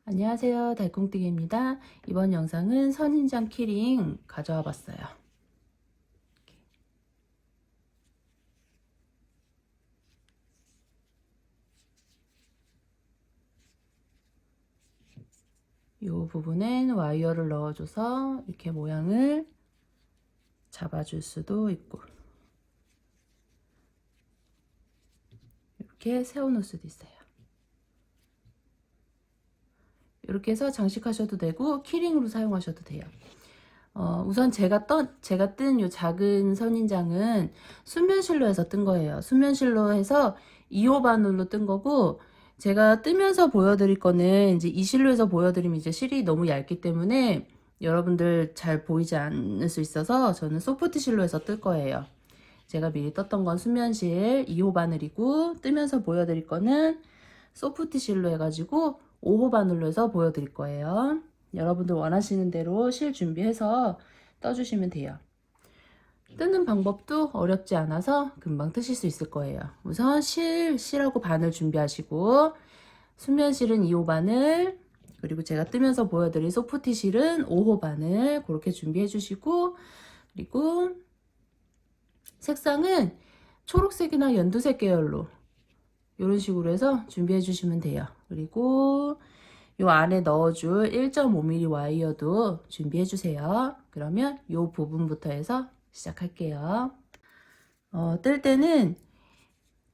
안녕하세요, 달콩뜨기입니다. 이번 영상은 선인장 키링 가져와 봤어요. 이 부분엔 와이어를 넣어줘서 이렇게 모양을 잡아줄 수도 있고 이렇게 세워놓을 수도 있어요. 이렇게 해서 장식하셔도 되고 키링으로 사용하셔도 돼요. 우선 제가 뜬 이 작은 선인장은 수면실로 해서 뜬 거예요. 수면실로 해서 2호 바늘로 뜬 거고, 제가 뜨면서 보여드릴 거는 이제 이 실로 해서 보여드리면 이제 실이 너무 얇기 때문에 여러분들 잘 보이지 않을 수 있어서 저는 소프트 실로 해서 뜰 거예요. 제가 미리 떴던 건 수면실 2호 바늘이고, 뜨면서 보여드릴 거는 소프트 실로 해가지고 5호 바늘로 해서 보여드릴 거예요. 여러분들 원하시는 대로 실 준비해서 떠주시면 돼요. 뜨는 방법도 어렵지 않아서 금방 뜨실 수 있을 거예요. 우선 실하고 바늘 준비하시고, 수면실은 2호 바늘, 그리고 제가 뜨면서 보여드릴 소프트 실은 5호 바늘 그렇게 준비해 주시고, 그리고 색상은 초록색이나 연두색 계열로 이런 식으로 해서 준비해 주시면 돼요. 그리고 요 안에 넣어줄 1.5mm 와이어도 준비해 주세요. 그러면 요 부분부터 해서 시작할게요. 뜰 때는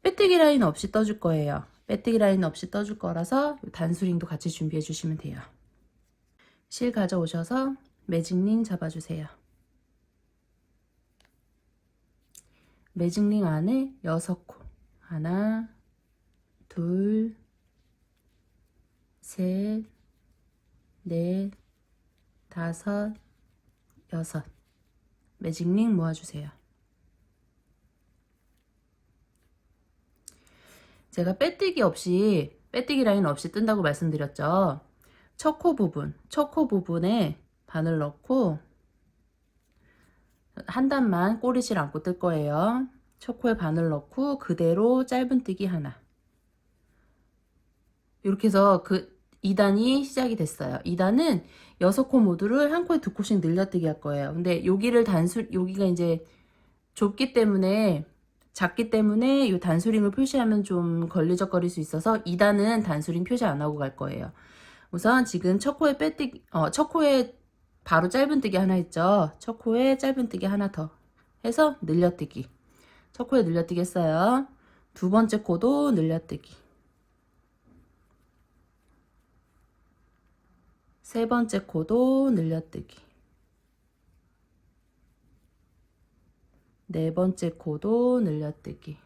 빼뜨기 라인 없이 떠줄 거예요. 빼뜨기 라인 없이 떠줄 거라서 단수링도 같이 준비해 주시면 돼요. 실 가져오셔서 매직링 잡아주세요. 매직링 안에 6코, 하나, 둘, 셋, 넷, 다섯, 여섯. 매직링 모아주세요. 제가 빼뜨기 라인 없이 뜬다고 말씀드렸죠. 첫 코 부분에 바늘 넣고 한 단만 꼬리실 안고 뜰 거예요. 첫 코에 바늘 넣고 그대로 짧은뜨기 하나. 이렇게 해서 그 2단이 시작이 됐어요. 2단은 6코 모두를 한 코에 2코씩 늘려뜨기 할 거예요. 근데 여기가 이제 작기 때문에 이 단수링을 표시하면 좀 걸리적거릴 수 있어서 2단은 단수링 표시 안 하고 갈 거예요. 우선 지금 첫 코에 바로 짧은뜨기 하나 있죠. 첫 코에 짧은뜨기 하나 더 해서 늘려뜨기. 첫 코에 늘려뜨기 했어요. 두 번째 코도 늘려뜨기. 세 번째 코도 늘려뜨기. 네 번째 코도 늘려뜨기.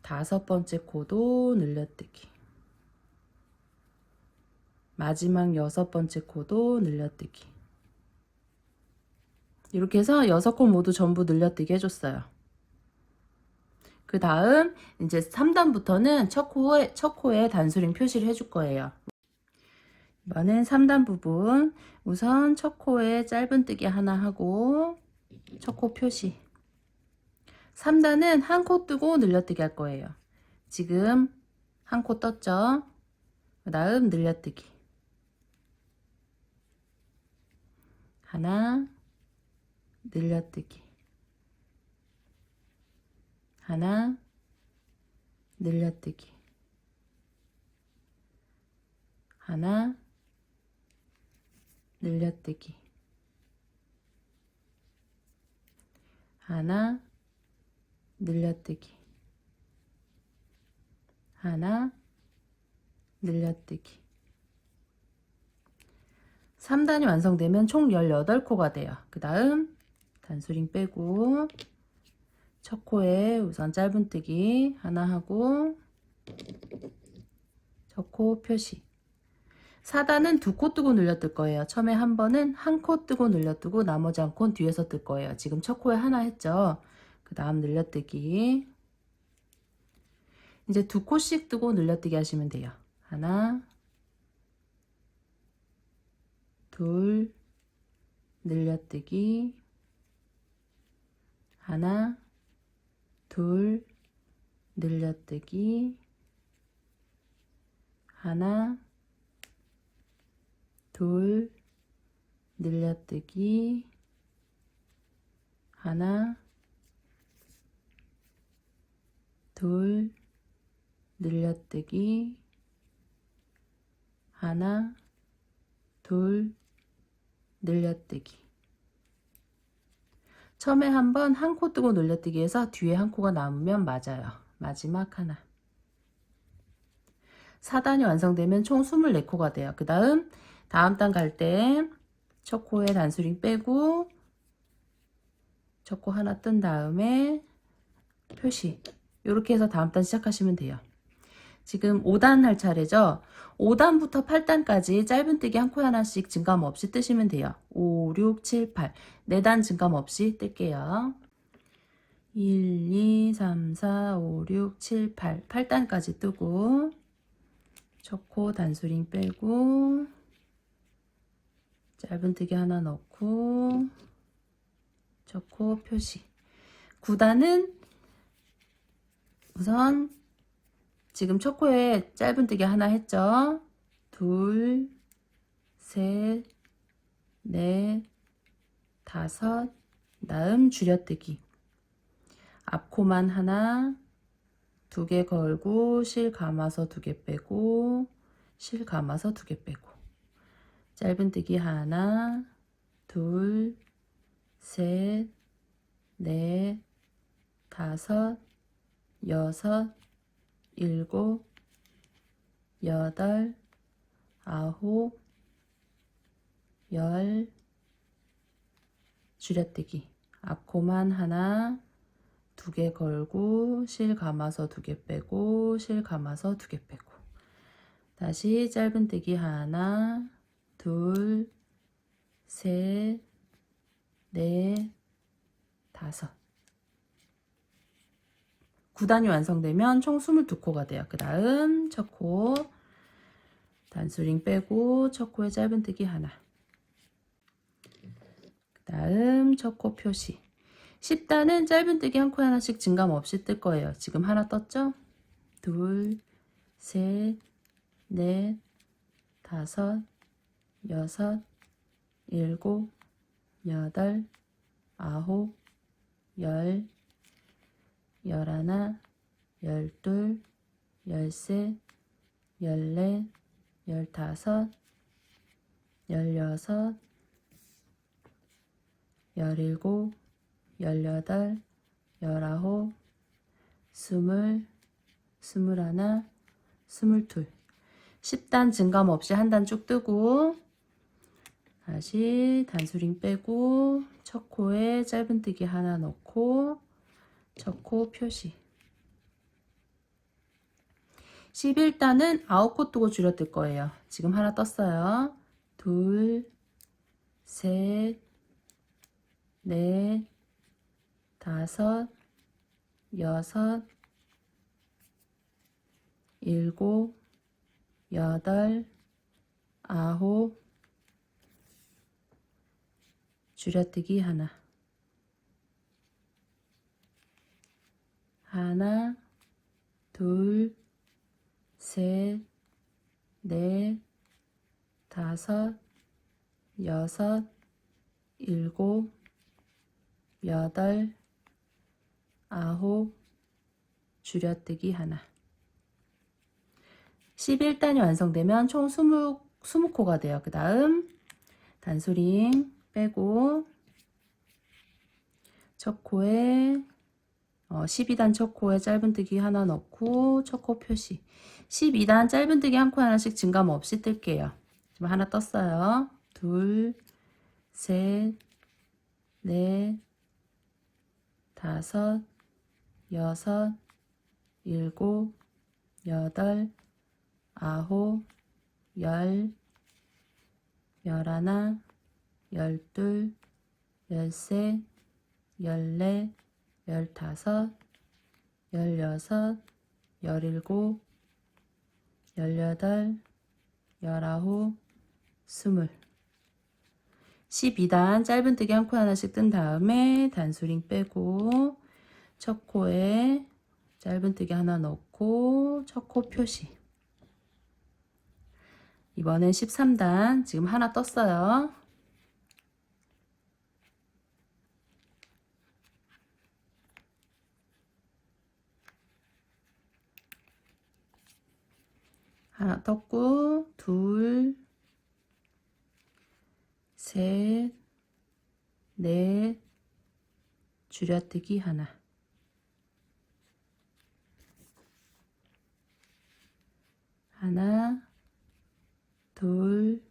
다섯 번째 코도 늘려뜨기. 마지막 6번째 코도 늘려뜨기. 이렇게 해서 6코 모두 전부 늘려뜨기 해줬어요. 그 다음 이제 3단부터는 첫 코에 단수링 표시를 해줄 거예요. 이번엔 3단 부분 우선 첫 코에 짧은뜨기 하나 하고 첫 코 표시. 3단은 한 코 뜨고 늘려뜨기 할 거예요. 지금 한 코 떴죠? 그 다음 늘려뜨기. 하나, 늘려뜨기. 하나, 늘려뜨기. 하나, 늘려뜨기. 하나, 늘려뜨기. 하나, 늘려뜨기. 3단이 완성되면 총 18코가 돼요. 그 다음 단수링 빼고 첫 코에 우선 짧은뜨기 하나 하고 첫 코 표시. 4단은 2코 뜨고 늘려뜰 거예요. 처음에 한 번은 한 코 뜨고 늘려뜨고 나머지 한 코는 뒤에서 뜰 거예요. 지금 첫 코에 하나 했죠. 그 다음 늘려뜨기. 이제 2코씩 뜨고 늘려뜨기 하시면 돼요. 하나, 둘, 늘려뜨기. 하나, 둘, 늘려뜨기. 하나, 둘, 늘려뜨기, 하나, 둘, 늘려뜨기, 하나, 둘, 늘려뜨기. 처음에 한번 한 코 뜨고 늘려뜨기 해서 뒤에 한 코가 남으면 맞아요. 마지막 하나. 4단이 완성되면 총 24코가 돼요. 그 다음 단 갈 때 첫 코에 단수링 빼고 첫 코 하나 뜬 다음에 표시. 이렇게 해서 다음 단 시작하시면 돼요. 지금 5단 할 차례죠. 5단부터 8단까지 짧은뜨기 한 코 하나씩 증감 없이 뜨시면 돼요. 5, 6, 7, 8 4단 증감 없이 뜰게요. 1, 2, 3, 4, 5, 6, 7, 8 8단까지 뜨고 첫 코 단수링 빼고 짧은뜨기 하나 넣고 첫 코 표시. 9단은 우선 지금 첫 코에 짧은뜨기 하나 했죠. 둘, 셋, 넷, 다섯, 다음 줄여뜨기. 앞코만 하나, 2개 걸고 실 감아서 2개 빼고 실 감아서 2개 빼고 짧은뜨기 하나, 둘, 셋, 넷, 다섯, 여섯, 일곱, 여덟, 아홉, 열, 줄여뜨기. 앞코만 하나, 2개 걸고 실 감아서 2개 빼고 실 감아서 2개 빼고 다시 짧은뜨기 하나, 둘, 셋, 넷, 다섯. 9단이 완성되면 총 22코가 돼요. 그 다음 첫 코 단수링 빼고 첫 코에 짧은뜨기 하나. 그 다음 첫 코 표시. 10단은 짧은뜨기 한 코 하나씩 증감 없이 뜰 거예요. 지금 하나 떴죠? 둘, 셋, 넷, 다섯, 여섯, 일곱, 여덟, 아홉, 열, 열하나, 열둘, 열셋, 열넷, 열다섯, 열여섯, 열일곱, 열여덟, 열아홉, 스물, 스물하나, 스물둘. 10단 증감 없이 한 단 쭉 뜨고 다시 단수링 빼고 첫 코에 짧은뜨기 하나 넣고 첫 코 표시. 11단은 9코 뜨고 줄여뜰 거예요. 지금 하나 떴어요. 둘, 셋, 넷, 다섯, 여섯, 일곱, 여덟, 아홉, 줄여뜨기 하나. 하나, 둘, 셋, 넷, 다섯, 여섯, 일곱, 여덟, 아홉, 줄여뜨기 하나. 11단이 완성되면 총 20코가 돼요. 그 다음 단수링 빼고 첫 코에 12단 첫 코에 짧은뜨기 하나 넣고 첫 코 표시. 12단 짧은뜨기 한 코 하나씩 증감 없이 뜰게요. 지금 하나 떴어요. 둘, 셋, 넷, 다섯, 여섯, 일곱, 여덟, 아홉, 열, 열하나, 열둘, 열셋, 열넷, 열다섯, 열여섯, 열일곱, 열여덟, 열아홉, 스물. 12단 짧은뜨기 한 코 하나씩 뜬 다음에 단수링 빼고 첫 코에 짧은뜨기 하나 넣고 첫 코 표시. 이번엔 13단 지금 하나 떴어요. 하나 떴고 둘, 셋, 넷, 줄여뜨기 하나. 하나, 둘,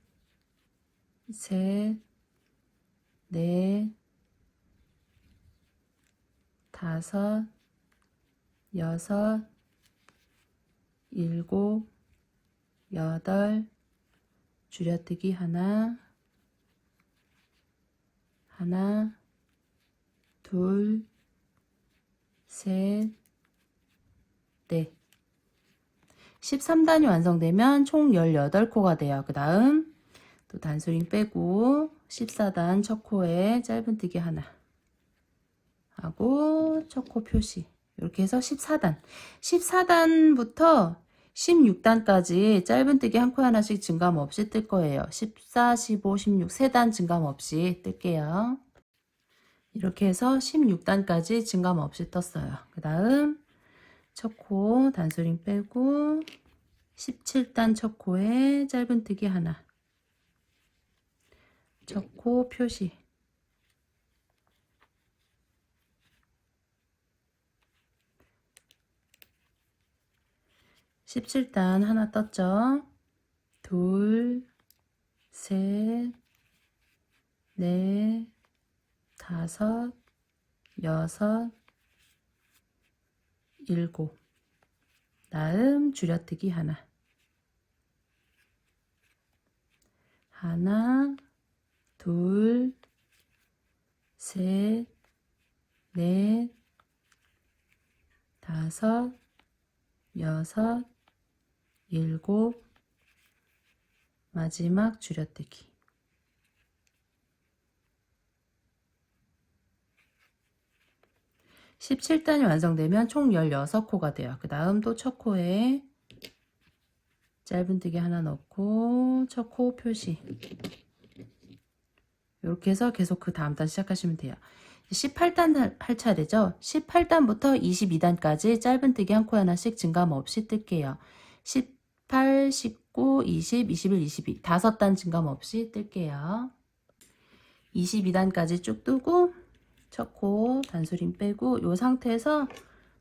셋, 넷, 다섯, 여섯, 일곱, 여덟, 줄여뜨기 하나, 하나, 둘, 셋, 넷. 13단이 완성되면 총 18코가 돼요. 그 다음 또 단스윙 빼고 14단 첫 코에 짧은뜨기 하나 하고 첫 코 표시. 이렇게 해서 14단. 14단부터 16단까지 짧은뜨기 한 코 하나씩 증감 없이 뜰 거예요. 14, 15, 16 3단 증감 없이 뜰게요. 이렇게 해서 16단까지 증감 없이 떴어요. 그 다음 첫 코 단스윙 빼고 17단 첫 코에 짧은뜨기 하나, 첫 코 표시. (17단) 하나 떴죠. 둘, 셋, 넷, 다섯, 여섯, 일곱. 다음 줄여뜨기 하나. 하나, 둘, 셋, 넷, 다섯, 여섯, 일곱. 마지막 줄여뜨기. (17단이) 완성되면 총 16코가 돼요. 그 다음 또 첫 코에 짧은뜨기 하나 넣고 첫 코 표시. 이렇게 해서 계속 그 다음 단 시작하시면 돼요. 18단 할 차례죠. 18단부터 22단까지 짧은뜨기 한 코 하나씩 증감 없이 뜰게요. 18, 19, 20, 21, 22 5단 증감 없이 뜰게요. 22단까지 쭉 뜨고 첫 코 단수림 빼고 이 상태에서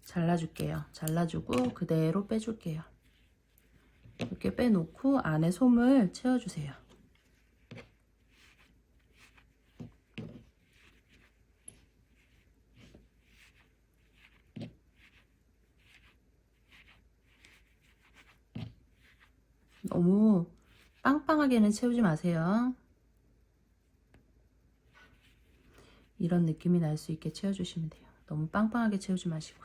잘라줄게요. 잘라주고 그대로 빼줄게요. 이렇게 빼놓고 안에 솜을 채워주세요. 너무 빵빵하게는 채우지 마세요. 이런 느낌이 날 수 있게 채워주시면 돼요. 너무 빵빵하게 채우지 마시고.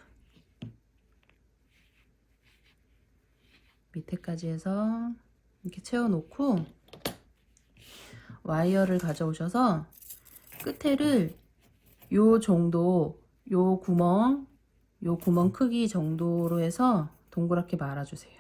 밑에까지 해서 이렇게 채워놓고 와이어를 가져오셔서 끝에를 요 정도, 요 구멍 크기 정도로 해서 동그랗게 말아주세요.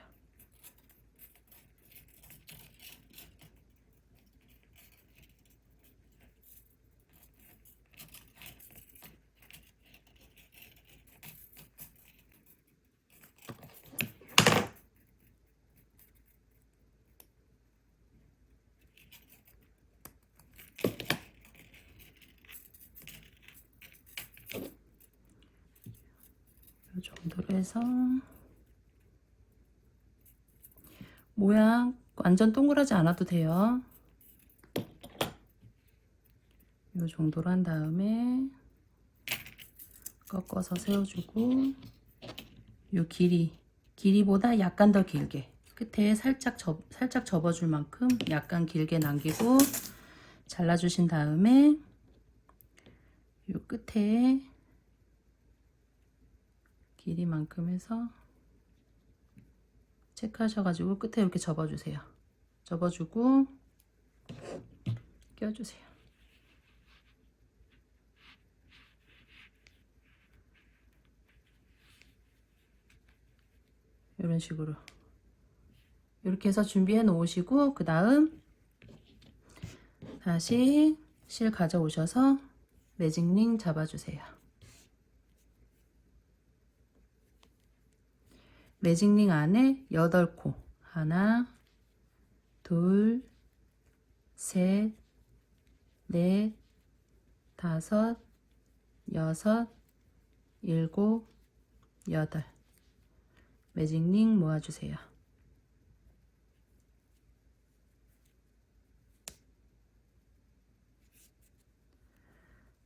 이 정도로 해서 모양 완전 동그랗지 않아도 돼요. 이 정도로 한 다음에 꺾어서 세워주고 요 길이보다 약간 더 길게 끝에 살짝 접어줄 만큼 약간 길게 남기고 잘라주신 다음에 요 끝에 길이만큼 해서 체크하셔가지고 끝에 이렇게 접어주세요. 접어주고 껴주세요. 이런 식으로 이렇게 해서 준비해 놓으시고 그 다음 다시 실 가져오셔서 매직링 잡아주세요. 매직링 안에 8코 하나 둘 셋 넷 다섯 여섯 일곱 여덟 매직링 모아주세요.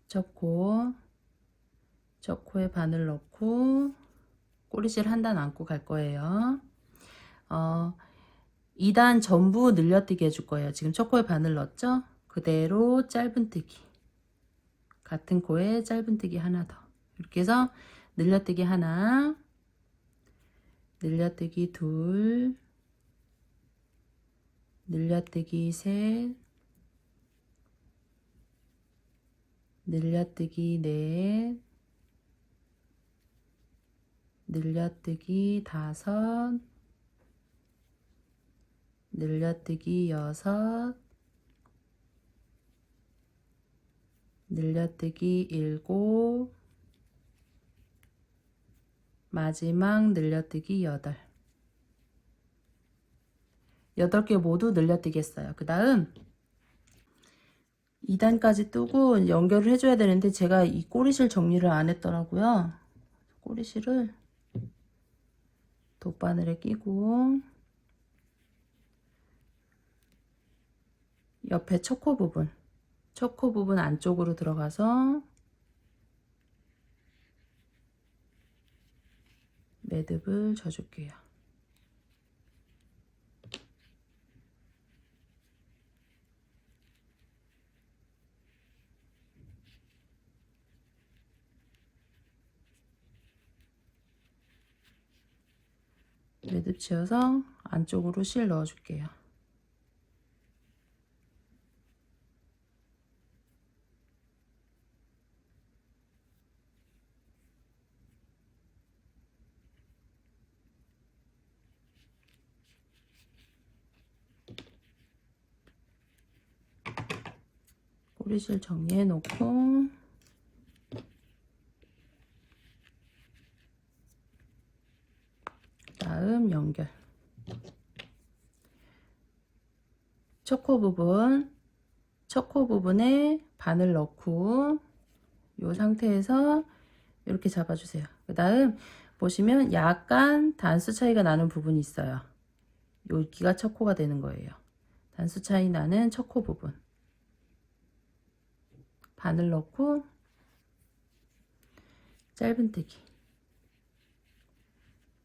첫 코에 바늘 넣고 꼬리실 한 단 안고 갈 거예요. 2단 전부 늘려뜨기 해줄 거예요. 지금 첫 코에 바늘 넣었죠? 그대로 짧은뜨기. 같은 코에 짧은뜨기 하나 더. 이렇게 해서 늘려뜨기 하나, 늘려뜨기 둘, 늘려뜨기 셋, 늘려뜨기 넷, 늘려뜨기 다섯, 늘려뜨기 여섯, 늘려뜨기 일곱, 마지막 늘려뜨기 8. 8개 모두 늘려뜨기 했어요. 그 다음 2단까지 뜨고 연결을 해줘야 되는데 제가 이 꼬리실 정리를 안 했더라고요. 꼬리실을 돗바늘에 끼고 옆에 첫 코 부분 안쪽으로 들어가서 매듭을 져줄게요. 매듭 지어서 안쪽으로 실 넣어줄게요. 꼬리실 정리해 놓고 다음 연결. 첫 코 부분에 바늘 넣고 이 상태에서 이렇게 잡아주세요. 그 다음 보시면 약간 단수 차이가 나는 부분이 있어요. 여기가 첫 코가 되는 거예요. 단수 차이 나는 첫 코 부분 바늘 넣고 짧은뜨기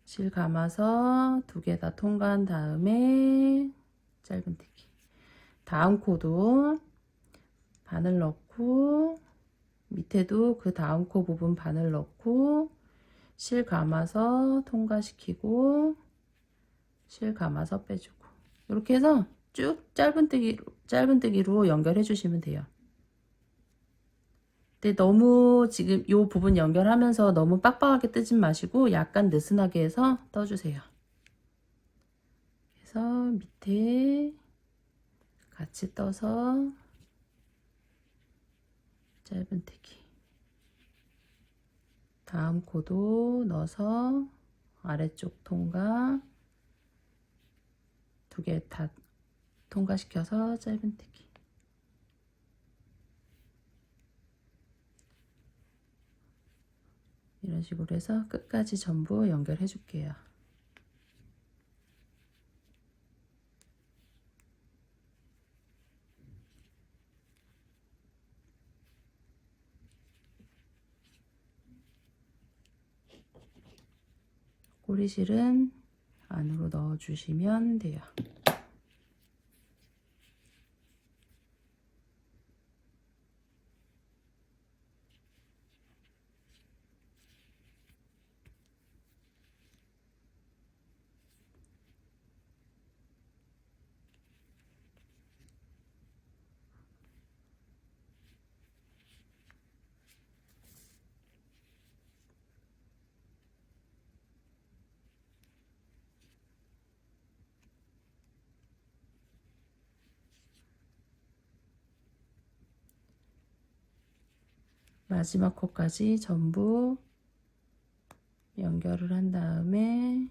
실 감아서 2개 다 통과한 다음에 짧은뜨기. 다음 코도 바늘 넣고 밑에도 그 다음 코 부분 바늘 넣고 실 감아서 통과시키고 실 감아서 빼주고 이렇게 해서 쭉 짧은뜨기로 연결해 주시면 돼요. 근데 너무 지금 이 부분 연결하면서 너무 빡빡하게 뜨지 마시고 약간 느슨하게 해서 떠주세요. 그래서 밑에 같이 떠서 짧은뜨기. 다음 코도 넣어서 아래쪽 통과 2개 다 통과시켜서 짧은뜨기. 이런 식으로 해서 끝까지 전부 연결해 줄게요. 꼬리실은 안으로 넣어 주시면 돼요. 마지막 코까지 전부 연결을 한 다음에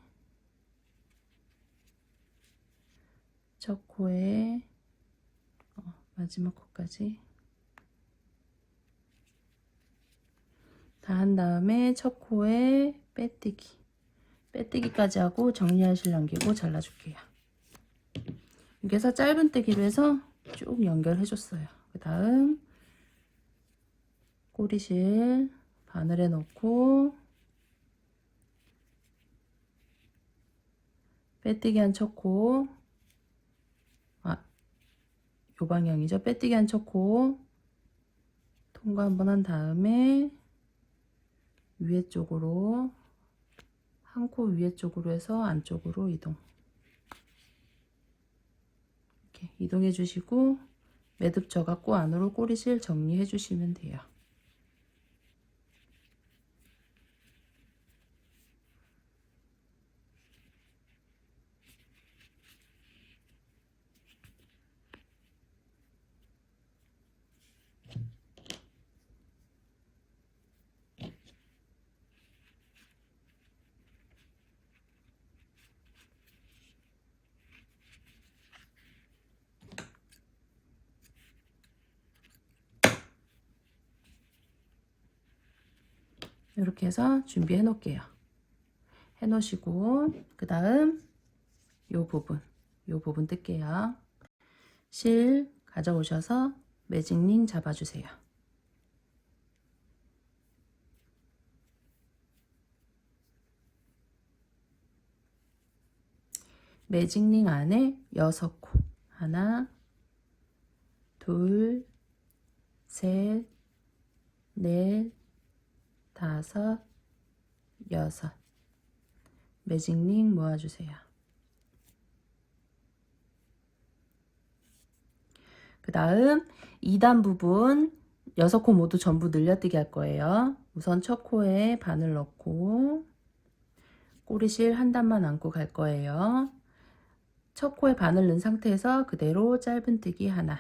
첫 코에 마지막 코까지 다 한 다음에 첫 코에 빼뜨기까지 하고 정리하실 남기고 잘라줄게요. 이렇게 해서 짧은뜨기로 해서 쭉 연결해 줬어요. 그 다음 꼬리실 바늘에 넣고 빼뜨기 한 첫 코, 요 방향이죠. 빼뜨기 한 첫 코 통과 한번 한 다음에 위에 쪽으로 한 코 위에 쪽으로 해서 안쪽으로 이동. 이렇게 이동해 주시고 매듭 져 갖고 안으로 꼬리실 정리해 주시면 돼요. 이렇게 해서 준비해 놓을게요. 해 놓으시고 그 다음 요 부분 뜰게요. 실 가져오셔서 매직링 잡아주세요. 매직링 안에 6코 하나 둘 셋 넷 다섯 여섯 매직링 모아주세요. 그 다음 2단 부분 6코 모두 전부 늘려뜨기 할 거예요. 우선 첫 코에 바늘 넣고 꼬리실 한 단만 안고 갈 거예요. 첫 코에 바늘 넣은 상태에서 그대로 짧은뜨기 하나,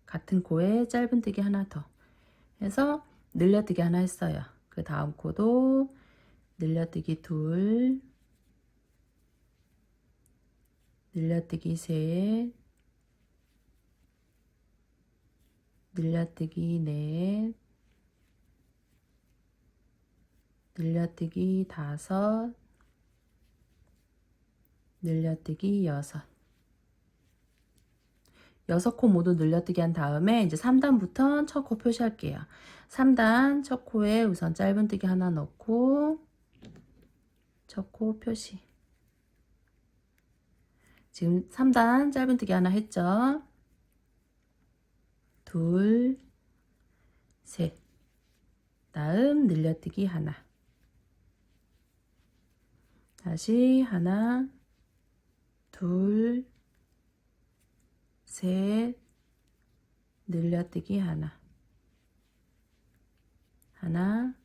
같은 코에 짧은뜨기 하나 더 해서 늘려뜨기 하나 했어요. 그 다음 코도 늘려뜨기 둘, 늘려뜨기 셋, 늘려뜨기 넷, 늘려뜨기 다섯, 늘려뜨기 여섯. 6코 모두 늘려뜨기 한 다음에 이제 3단부터 첫 코 표시할게요. 3단 첫 코에 우선 짧은뜨기 하나 넣고 첫 코 표시. 지금 3단 짧은뜨기 하나 했죠. 둘, 셋. 다음 늘려뜨기 하나. 다시 하나, 둘, 셋, 늘려뜨기 하나. 하나,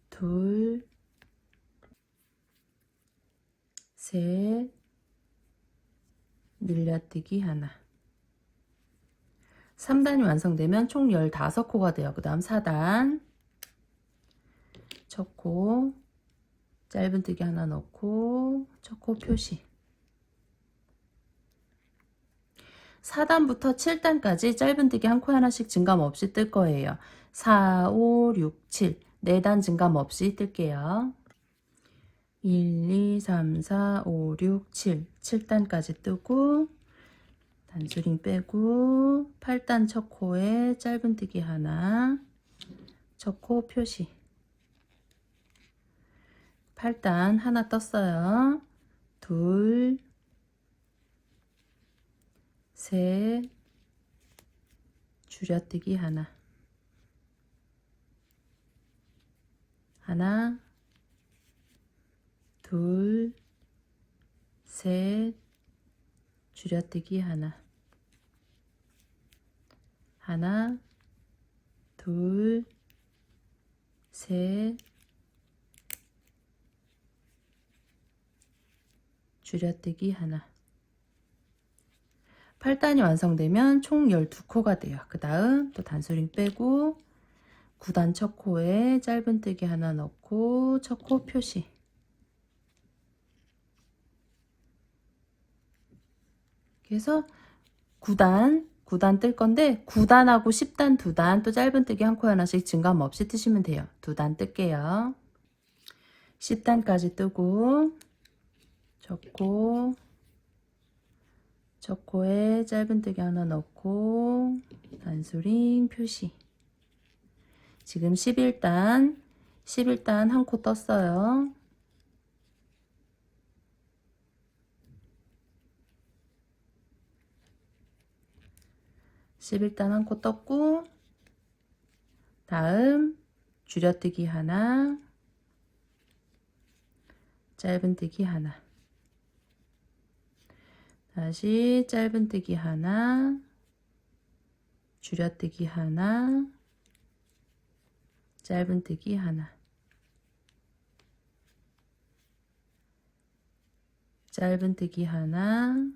둘, 셋, 늘려뜨기 하나. 3단이 완성되면 총 15코가 돼요. 그 다음 4단 첫 코 짧은뜨기 하나 넣고 첫 코 표시. 4단부터 7단까지 짧은뜨기 한 코 하나씩 증감 없이 뜰 거예요. 4, 5, 6, 7 4단 증감 없이 뜰게요. 1, 2, 3, 4, 5, 6, 7 7단까지 뜨고 단수링 빼고 8단 첫 코에 짧은뜨기 하나, 첫 코 표시. 8단 하나 떴어요. 둘, 셋, 줄여뜨기 하나, 하나, 둘, 셋, 줄여뜨기 하나, 하나, 둘, 셋, 줄여뜨기 하나. 8단이 완성되면 총 12코가 돼요. 그 다음 또 단수링 빼고 9단 첫 코에 짧은뜨기 하나 넣고 첫 코 표시. 그래서 9단 뜰 건데 9단하고 10단 2단 또 짧은뜨기 한 코 하나씩 증감 없이 뜨시면 돼요. 2단 뜰게요. 10단까지 뜨고 첫 코에 짧은뜨기 하나 넣고 단수링 표시. 지금 11단 한 코 떴어요. 한 코 떴고 다음 줄여뜨기 하나, 짧은뜨기 하나, 다시 짧은뜨기 하나, 줄여뜨기 하나, 짧은뜨기 하나, 짧은뜨기 하나,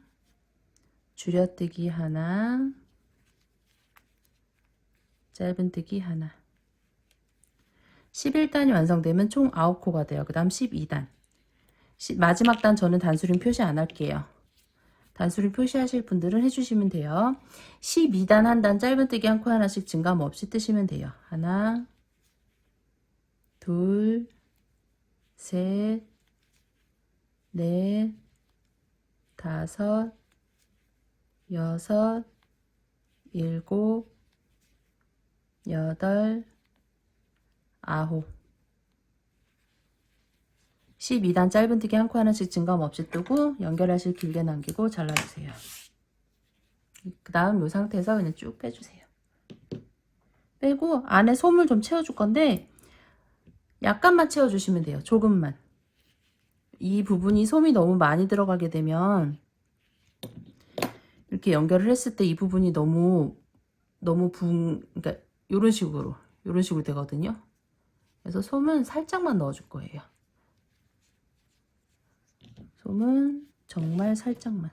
줄여뜨기 하나, 짧은뜨기 하나. 11단이 완성되면 총 9코가 돼요. 그 다음 12단. 마지막 단 저는 단수림 표시 안 할게요. 단수림 표시하실 분들은 해주시면 돼요. 12단 한 단 짧은뜨기 한 코 하나씩 증감 없이 뜨시면 돼요. 하나, 둘, 셋, 넷, 다섯, 여섯, 일곱, 여덟, 아홉. 12단 짧은뜨기 한 코 하나씩 증감 없이 뜨고 연결하실 길게 남기고 잘라주세요. 그 다음 이 상태에서 그냥 쭉 빼주세요. 빼고 안에 솜을 좀 채워줄 건데 약간만 채워주시면 돼요. 조금만. 이 부분이 솜이 너무 많이 들어가게 되면 이렇게 연결을 했을 때 이 부분이 너무 그러니까 이런 식으로 되거든요. 그래서 솜은 살짝만 넣어줄 거예요. 솜은 정말 살짝만.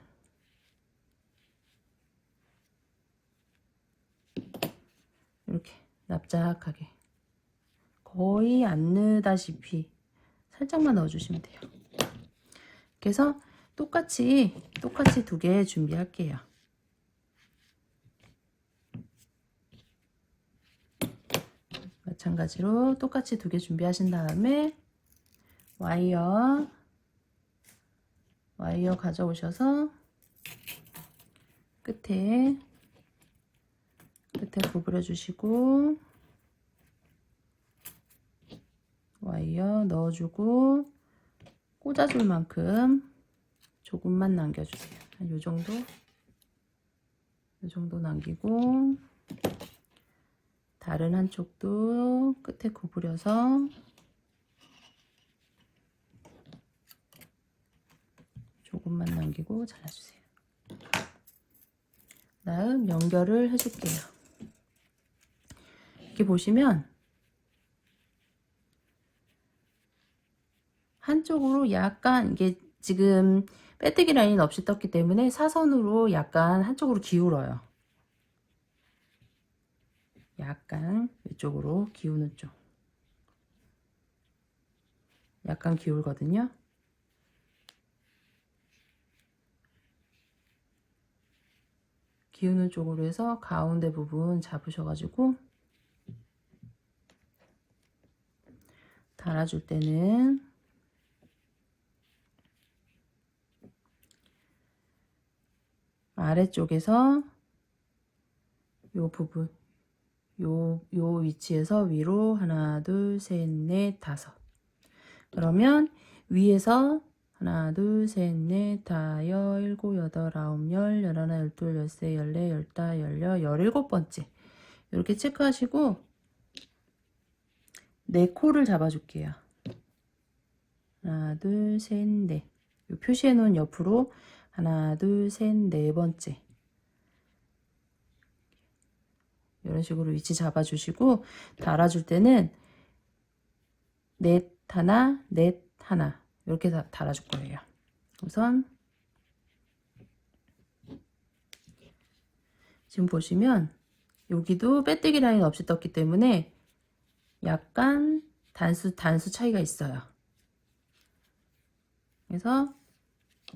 이렇게 납작하게 거의 안 넣다시피 살짝만 넣어주시면 돼요. 그래서 똑같이 2개 준비할게요. 마찬가지로 똑같이 2개 준비하신 다음에 와이어 가져오셔서 끝에 구부려 주시고 와이어 넣어주고 꽂아줄 만큼 조금만 남겨주세요. 한 요 정도 남기고 다른 한쪽도 끝에 구부려서 조금만 남기고 잘라주세요. 다음 연결을 해줄게요. 이렇게 보시면 한쪽으로 약간 이게 지금 빼뜨기 라인 없이 떴기 때문에 사선으로 약간 한쪽으로 기울어요. 약간 이쪽으로 기우는 쪽. 약간 기울거든요. 기우는 쪽으로 해서 가운데 부분 잡으셔가지고 달아줄 때는 아래쪽에서 요 부분 요 위치에서 위로 하나 둘 셋 넷 다섯. 그러면 위에서 하나 둘 셋 넷 다 여 일곱 여덟 아홉 열 열하나 열둘 열세 열네 열다 열여 17번째 이렇게 체크하시고 4코를 잡아줄게요. 하나 둘 셋 넷. 요 표시해 놓은 옆으로 하나 둘 셋 네 번째 이런 식으로 위치 잡아주시고 달아줄 때는 넷 하나 넷 하나 이렇게 달아줄 거예요. 우선 지금 보시면 여기도 빼뜨기 라인 없이 떴기 때문에 약간 단수 차이가 있어요. 그래서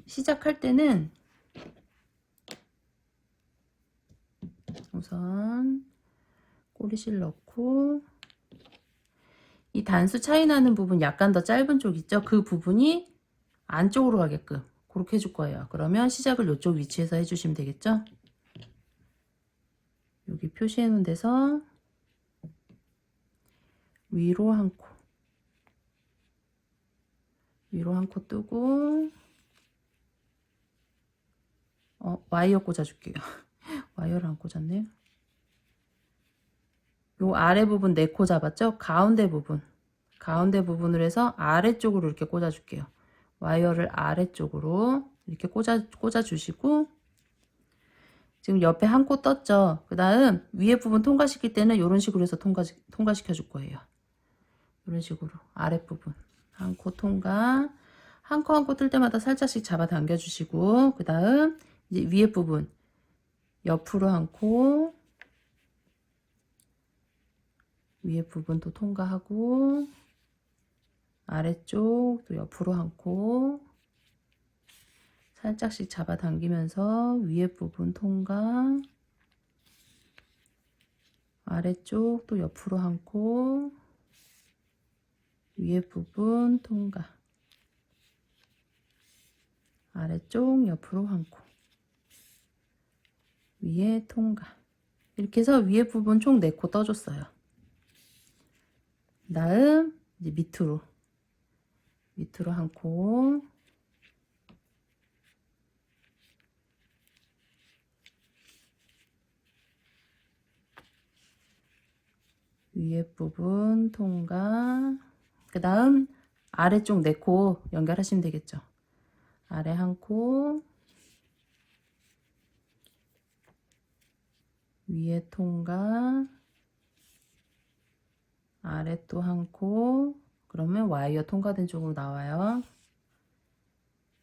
시작할 때는 우선 꼬리실 넣고 이 단수 차이 나는 부분 약간 더 짧은 쪽 있죠? 그 부분이 안쪽으로 가게끔 그렇게 해줄 거예요. 그러면 시작을 이쪽 위치에서 해주시면 되겠죠? 여기 표시해 놓은 데서 위로 한 코, 위로 한 코 뜨고 와이어 꽂아줄게요. 와이어를 안 꽂았네요. 요 아래 부분 4코 잡았죠? 가운데 부분으로 해서 아래쪽으로 이렇게 꽂아줄게요. 와이어를 아래쪽으로 이렇게 꽂아주시고 지금 옆에 한 코 떴죠? 그 다음 위에 부분 통과시킬 때는 이런 식으로 해서 통과시켜 줄 거예요. 이런 식으로 아랫부분 한 코 통과, 한 코 한 코 뜰 때마다 살짝씩 잡아당겨 주시고 그 다음 이제 위에 부분 옆으로 한 코, 위에 부분도 통과하고 아래쪽 또 옆으로 한 코 살짝씩 잡아당기면서 위에 부분 통과, 아래쪽 또 옆으로 한 코, 위에 부분 통과, 아래쪽 옆으로 한 코, 위에 통과. 이렇게 해서 위에 부분 총 4코 떠줬어요. 다음 이제 밑으로 한 코, 위에 부분 통과, 그 다음 아래쪽 4코 연결하시면 되겠죠. 아래 한 코, 위에 통과, 아래 또 한 코, 그러면 와이어 통과된 쪽으로 나와요.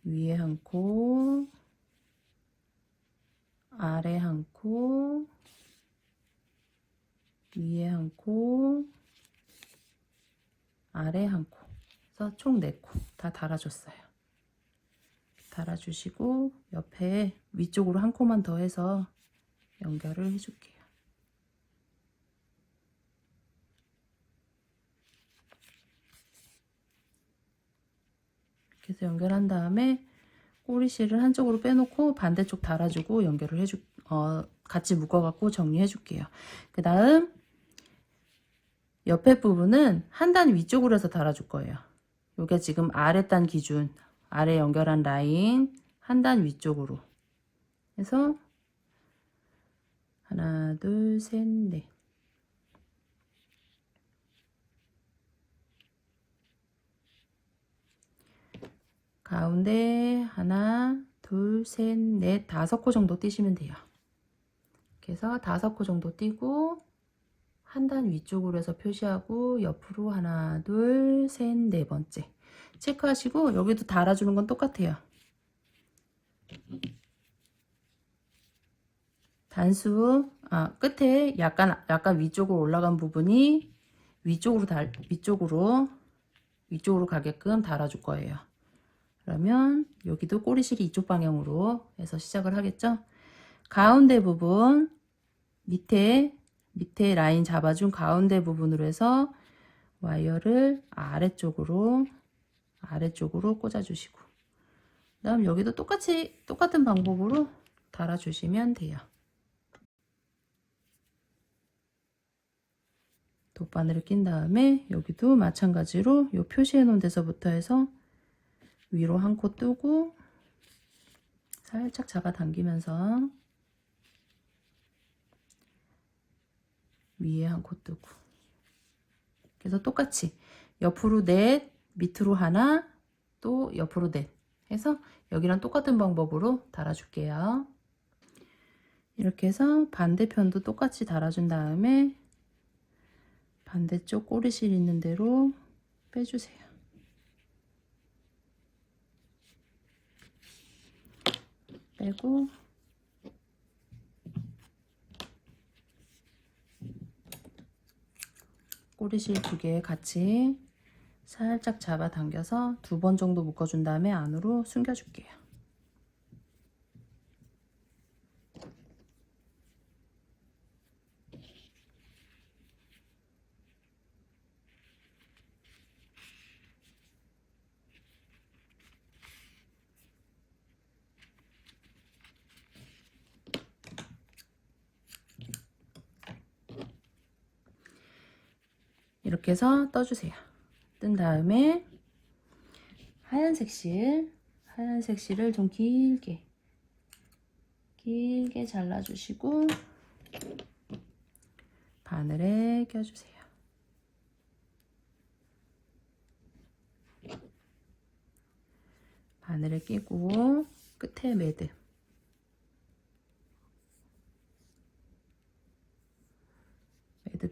위에 한 코, 아래 한 코, 위에 한 코, 아래 한 코. 그래서 총 4코 다 달아줬어요. 달아주시고 옆에 위쪽으로 한 코만 더 해서 연결을 해줄게요. 이렇게 해서 연결한 다음에 꼬리실을 한쪽으로 빼놓고 반대쪽 달아주고 연결을 같이 묶어갖고 정리해 줄게요. 그 다음 옆에 부분은 한 단 위쪽으로 해서 달아줄 거예요. 요게 지금 아랫단 기준, 아래 연결한 라인 한 단 위쪽으로 해서 하나, 둘, 셋, 넷. 가운데 하나, 둘, 셋, 넷, 5코 정도 띄시면 돼요. 이렇게 해서 5코 정도 띄고 한 단 위쪽으로 해서 표시하고 옆으로 하나, 둘, 셋, 4번째 체크하시고 여기도 달아주는 건 똑같아요. 단수 끝에 약간 위쪽으로 올라간 부분이 위쪽으로 가게끔 달아줄 거예요. 그러면 여기도 꼬리실이 이쪽 방향으로 해서 시작을 하겠죠. 가운데 부분 밑에 라인 잡아준 가운데 부분으로 해서 와이어를 아래쪽으로 꽂아주시고 그 다음 여기도 똑같은 방법으로 달아주시면 돼요. 돗바늘을 낀 다음에 여기도 마찬가지로 요 표시해 놓은 데서부터 해서 위로 한 코 뜨고 살짝 잡아당기면서 위에 한 코 뜨고 그래서 똑같이 옆으로 넷, 밑으로 하나, 또 옆으로 넷 해서 여기랑 똑같은 방법으로 달아줄게요. 이렇게 해서 반대편도 똑같이 달아준 다음에 반대쪽 꼬리실 있는 대로 빼주세요. 빼고 꼬리실 2개 같이 살짝 잡아당겨서 2번 정도 묶어준 다음에 안으로 숨겨줄게요. 이렇게 해서 떠주세요. 뜬 다음에 하얀색 실을 좀 길게 잘라주시고 바늘에 껴주세요. 바늘에 끼고 끝에 매듭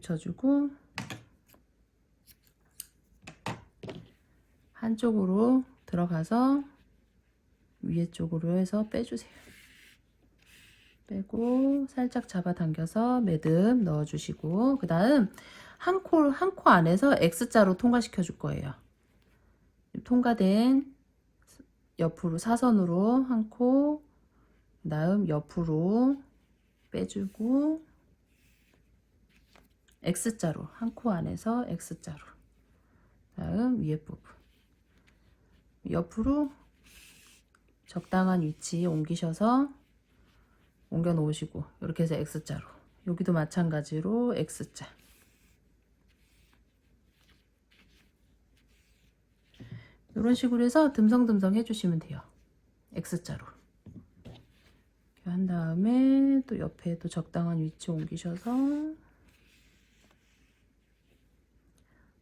쳐주고 한쪽으로 들어가서 위에 쪽으로 해서 빼주세요. 빼고 살짝 잡아당겨서 매듭 넣어주시고 그 다음 한 코 안에서 X자로 통과시켜 줄 거예요. 통과된 옆으로 사선으로 한 코, 그 다음 옆으로 빼주고 X자로 한 코 안에서 X자로 다음 위에 부분 옆으로 적당한 위치 옮기셔서 옮겨 놓으시고 이렇게 해서 X자로 여기도 마찬가지로 X자 이런 식으로 해서 듬성듬성 해주시면 돼요. X자로 이렇게 한 다음에 또 옆에도 적당한 위치 옮기셔서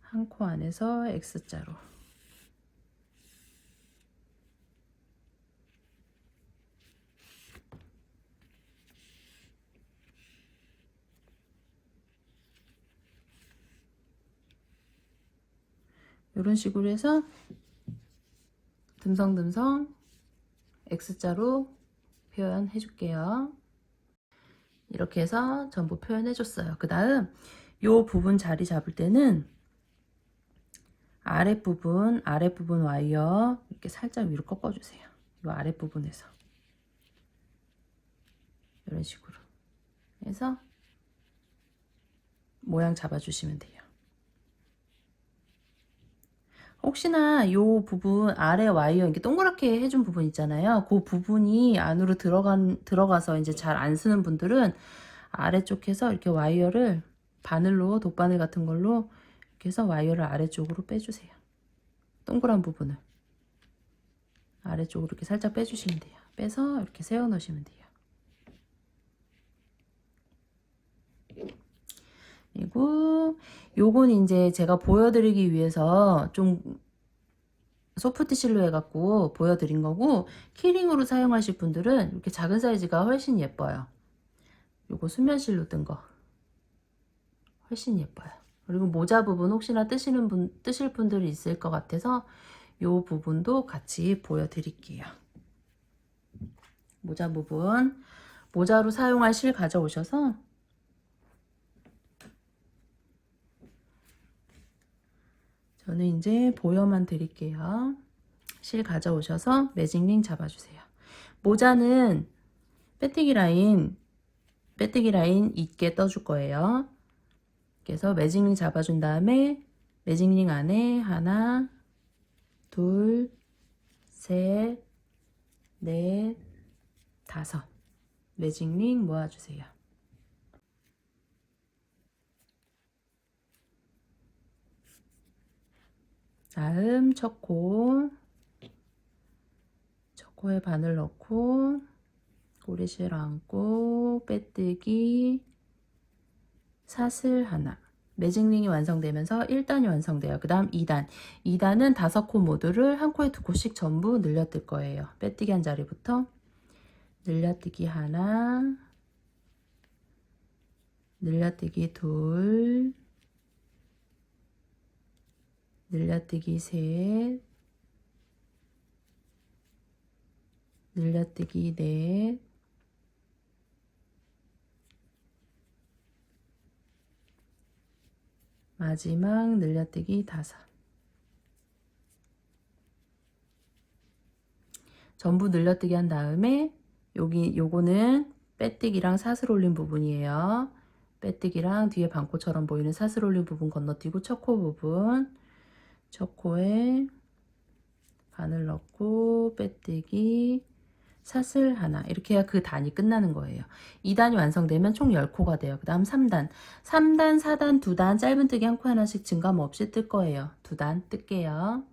한 코 안에서 X자로 이런 식으로 해서 듬성듬성 X자로 표현해 줄게요. 이렇게 해서 전부 표현해 줬어요. 그 다음 요 부분 자리 잡을 때는 아랫부분 와이어 이렇게 살짝 위로 꺾어 주세요. 이 아랫부분에서 이런 식으로 해서 모양 잡아 주시면 돼요. 혹시나 요 부분 아래 와이어 이렇게 동그랗게 해준 부분 있잖아요. 그 부분이 안으로 들어가서 이제 잘 안 쓰는 분들은 아래쪽에서 이렇게 와이어를 바늘로 돗바늘 같은 걸로 이렇게 해서 와이어를 아래쪽으로 빼주세요. 동그란 부분을 아래쪽으로 이렇게 살짝 빼주시면 돼요. 빼서 이렇게 세워 놓으시면 돼요. 그리고 요건 이제 제가 보여드리기 위해서 좀 소프트실로 해갖고 보여드린 거고, 키링으로 사용하실 분들은 이렇게 작은 사이즈가 훨씬 예뻐요. 요거 수면실로 뜬 거 훨씬 예뻐요. 그리고 모자 부분 혹시나 뜨실 분들이 있을 것 같아서 요 부분도 같이 보여드릴게요. 모자 부분 모자로 사용할 실 가져오셔서 저는 이제 보여만 드릴게요. 실 가져오셔서 매직링 잡아주세요. 모자는 빼뜨기 라인 있게 떠줄 거예요. 그래서 매직링 잡아준 다음에 매직링 안에 하나, 둘, 셋, 넷, 다섯 매직링 모아주세요. 다음 첫 코에 바늘 넣고 꼬리실 안고 빼뜨기 사슬 하나 매직링이 완성되면서 1단이 완성돼요. 그 다음 2단 2단은 5코 모두를 한 코에 2코씩 전부 늘려뜰 거예요. 빼뜨기 한 자리부터 늘려뜨기 하나, 늘려뜨기 둘, 늘려뜨기 셋, 늘려뜨기 넷, 마지막 늘려뜨기 5. 전부 늘려뜨기 한 다음에 요거는 빼뜨기랑 사슬 올린 부분이에요. 빼뜨기랑 뒤에 반코처럼 보이는 사슬 올린 부분 건너뛰고 첫 코 부분, 첫 코에 바늘 넣고 빼뜨기, 사슬 하나, 이렇게 해야 그 단이 끝나는 거예요. 2단이 완성되면 총 10코가 돼요. 그 다음 3단, 4단, 2단, 짧은뜨기 한 코 하나씩 증감 없이 뜰 거예요. 2단 뜰게요.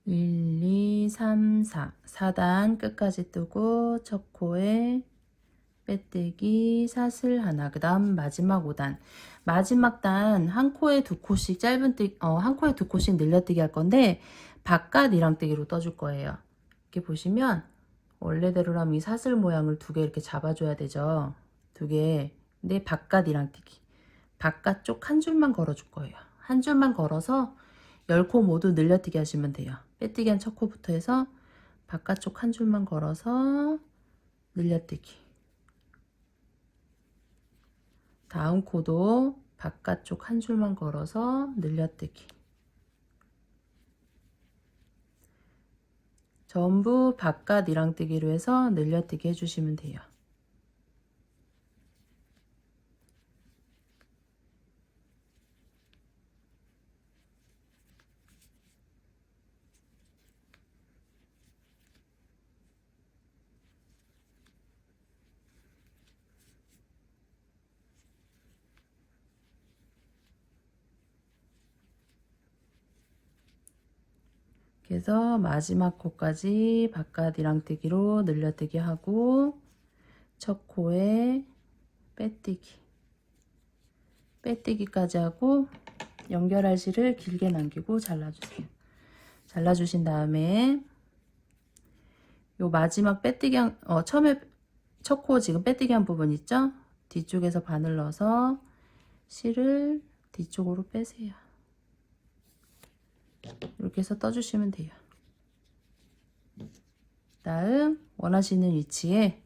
1, 2, 3, 4. 4단 끝까지 뜨고 첫 코에 빼뜨기, 사슬 하나, 그 다음 마지막 5단. 마지막 단 한 코에 2코씩 한 코에 2코씩 늘려뜨기 할 건데 바깥 이랑뜨기로 떠줄 거예요. 이렇게 보시면 원래대로라면 이 사슬 모양을 2개 이렇게 잡아줘야 되죠. 2개. 근데 바깥 이랑뜨기. 바깥쪽 한 줄만 걸어줄 거예요. 한 줄만 걸어서 10코 모두 늘려뜨기 하시면 돼요. 빼뜨기 한 첫 코부터 해서 바깥쪽 한 줄만 걸어서 늘려뜨기. 다음 코도 바깥쪽 한 줄만 걸어서 늘려뜨기. 전부 바깥 이랑뜨기로 해서 늘려뜨기 해주시면 돼요. 그래서 마지막 코까지 바깥 이랑뜨기로 늘려뜨기 하고 첫 코에 빼뜨기까지 하고 연결할 실을 길게 남기고 잘라주세요. 잘라주신 다음에 요 마지막 빼뜨기 처음에 첫 코 지금 빼뜨기 한 부분 있죠? 뒤쪽에서 바늘 넣어서 실을 뒤쪽으로 빼세요. 이렇게 해서 떠주시면 돼요. 다음 원하시는 위치에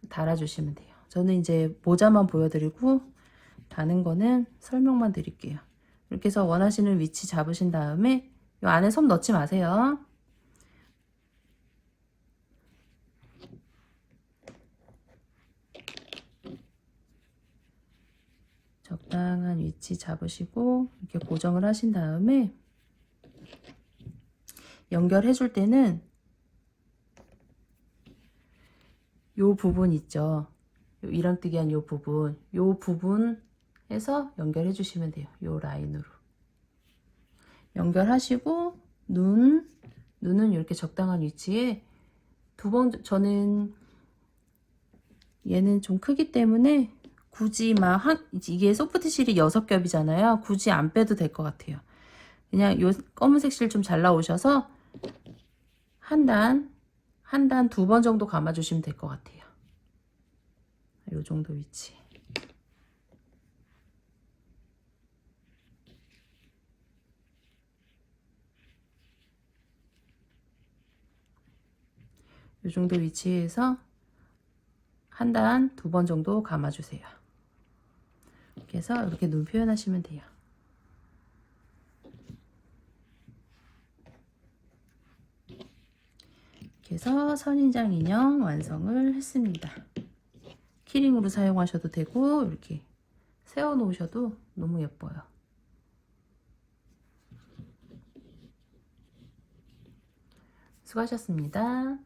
달아주시면 돼요. 저는 이제 모자만 보여드리고 다는 거는 설명만 드릴게요. 이렇게 해서 원하시는 위치 잡으신 다음에 이 안에 솜 넣지 마세요. 적당한 위치 잡으시고 이렇게 고정을 하신 다음에 연결해 줄 때는 요 부분 있죠. 요 이랑뜨기 한 요 부분 해서 연결해 주시면 돼요. 요 라인으로 연결하시고 눈은 이렇게 적당한 위치에 저는 얘는 좀 크기 때문에 굳이 이게 소프트 실이 6겹이잖아요. 굳이 안 빼도 될 것 같아요. 그냥 요 검은색 실 좀 잘 나오셔서 한 단 2번 정도 감아주시면 될 것 같아요. 요 정도 위치. 요 정도 위치에서 한 단 2번 정도 감아주세요. 이렇게 해서 이렇게 눈 표현하시면 돼요. 이렇게 해서 선인장 인형 완성을 했습니다. 키링으로 사용하셔도 되고 이렇게 세워 놓으셔도 너무 예뻐요. 수고하셨습니다.